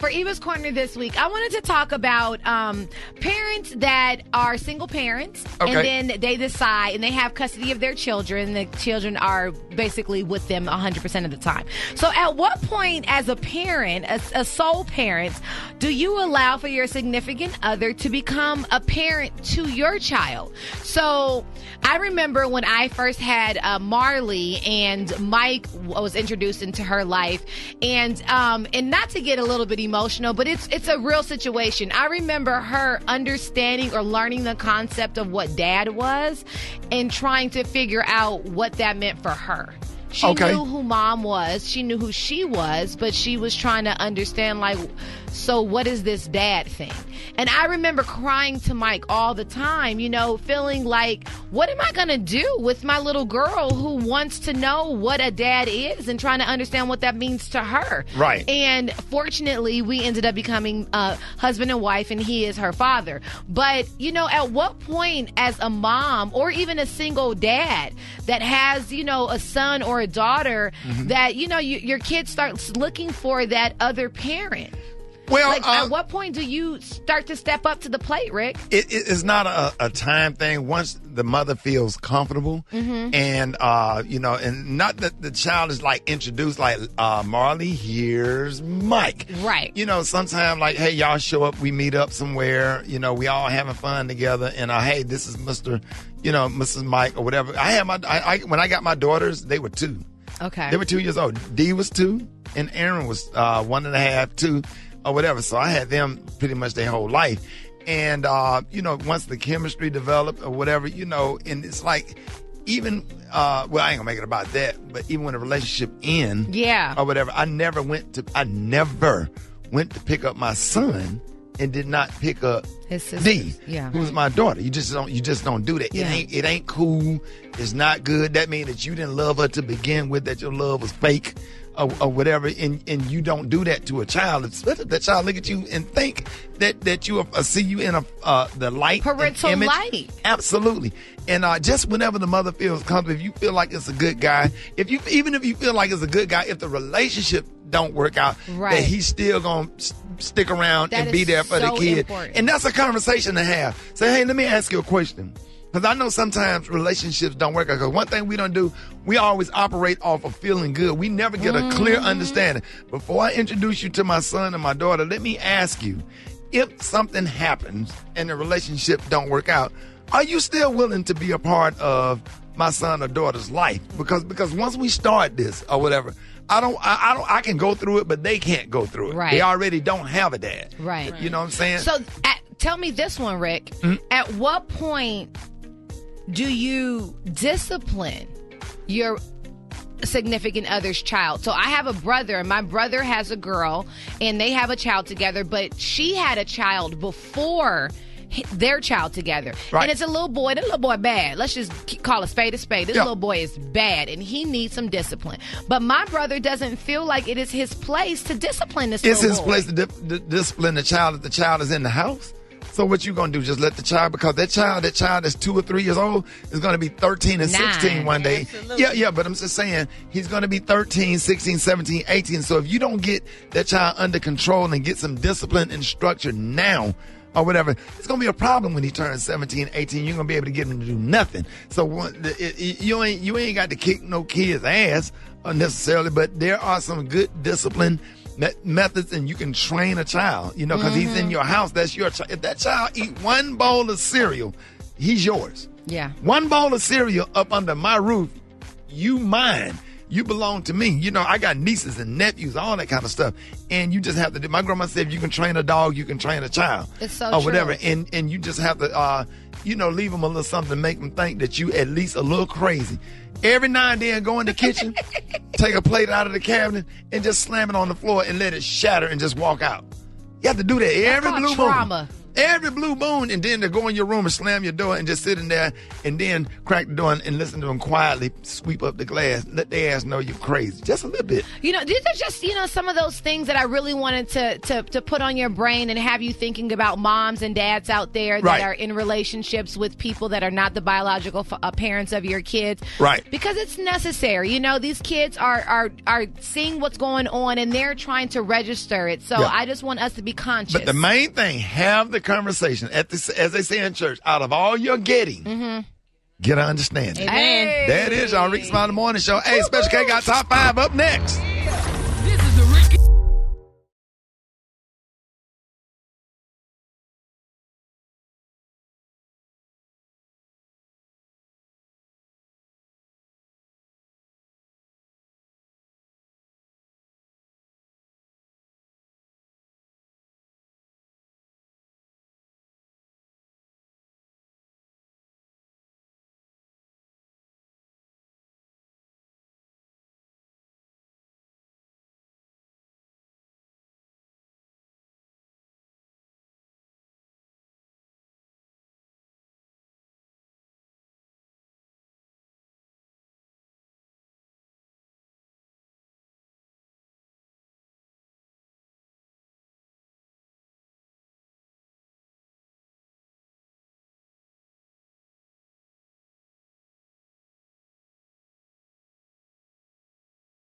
For Eva's Corner this week, I wanted to talk about parents that are single parents, and then they decide, and they have custody of their children. The children are basically with them 100% of the time. So at what point as a parent, a sole parent, do you allow for your significant other to become a parent to your child? So I remember when I first had Marley, and Mike was introduced into her life, and not to get a little bit emotional, but it's a real situation. I remember her understanding or learning the concept of what dad was and trying to figure out what that meant for her. She knew who mom was. She knew who she was, but she was trying to understand, like, so what is this dad thing? And I remember crying to Mike all the time, you know, feeling like, what am I going to do with my little girl who wants to know what a dad is and trying to understand what that means to her? Right. And fortunately, we ended up becoming husband and wife, and he is her father. But, you know, at what point as a mom or even a single dad that has, you know, a son or a daughter that, you know, your kid starts looking for that other parent? Well, like, at what point do you start to step up to the plate, Rick? It's not a time thing. Once the mother feels comfortable, and you know, and not that the child is like introduced, like Marley, here's Mike. Right. You know, sometimes like, hey, y'all show up, we meet up somewhere. You know, we all having fun together, and hey, this is Mr. You know, Mrs. Mike or whatever. I had when I got my daughters, they were 2. Okay. They were 2 years old. Dee was 2, and Aaron was 1.5, 2. Or whatever. So I had them pretty much their whole life. And, you know, once the chemistry developed or whatever, you know, and it's like, even, well, I ain't gonna make it about that, but even when the relationship ends, or whatever, I never went to pick up my son and did not pick up his sister, Dee, who's my daughter. You just don't do that. Yeah. It ain't cool. It's not good. That means that you didn't love her to begin with, that your love was fake. Or whatever, and you don't do that to a child. The child look at you and think that you see you in the light, parental image. light. Absolutely. And just whenever the mother feels comfortable, if you feel like it's a good guy, even if you feel like it's a good guy, if the relationship don't work out, that he's still gonna stick around and be there for the kid. Important. And that's a conversation to have. Say, hey, let me ask you a question. Because I know sometimes relationships don't work out. Because one thing we don't do, we always operate off of feeling good. We never get a clear understanding. Before I introduce you to my son and my daughter, let me ask you, if something happens and the relationship don't work out, are you still willing to be a part of my son or daughter's life? Because once we start this or whatever, I can go through it, but they can't go through it. Right. They already don't have a dad. Right. You know what I'm saying? So tell me this one, Rick. At what point do you discipline your significant other's child? So I have a brother, and my brother has a girl, and they have a child together, but she had a child before their child together. Right. And it's a little boy. The little boy bad. Let's just call a spade a spade. This little boy is bad, and he needs some discipline. But my brother doesn't feel like it is his place to discipline this little boy. It's his place to discipline the child if the child is in the house. So what you gonna do? Just let the child, because that child that's 2 or 3 years old is gonna be 13 and 16 one day. Absolutely. Yeah, but I'm just saying he's gonna be 13, 16, 17, 18. So if you don't get that child under control and get some discipline and structure now, or whatever, it's gonna be a problem when he turns 17, 18. You're gonna be able to get him to do nothing. So you ain't got to kick no kid's ass necessarily, but there are some good discipline methods, and you can train a child, you know, because he's in your house. That's your child. If that child eat one bowl of cereal, he's yours. Yeah. One bowl of cereal up under my roof, you mine. You belong to me. You know, I got nieces and nephews, all that kind of stuff. And you just have to do. My grandma said, if you can train a dog, you can train a child. It's so or true. whatever. And you just have to, you know, leave them a little something to make them think that you at least a little crazy. Every now and then, go in the kitchen, take a plate out of the cabinet, and just slam it on the floor and let it shatter and just walk out. You have to do that every blue moon. Trauma. Every blue moon, and then to go in your room and slam your door and just sit in there and then crack the door and listen to them quietly sweep up the glass. Let their ass know you're crazy. Just a little bit. These are just, some of those things that I really wanted to put on your brain and have you thinking about moms and dads out there that are in relationships with people that are not the biological parents of your kids. Right. Because it's necessary. These kids are seeing what's going on and they're trying to register it. So I just want us to be conscious. But the main thing, have the conversation. As they say in church, out of all you're getting, get an understanding. Amen. There it is, y'all. Rick Smiley Morning Show. Hey, Special K got top 5 up next.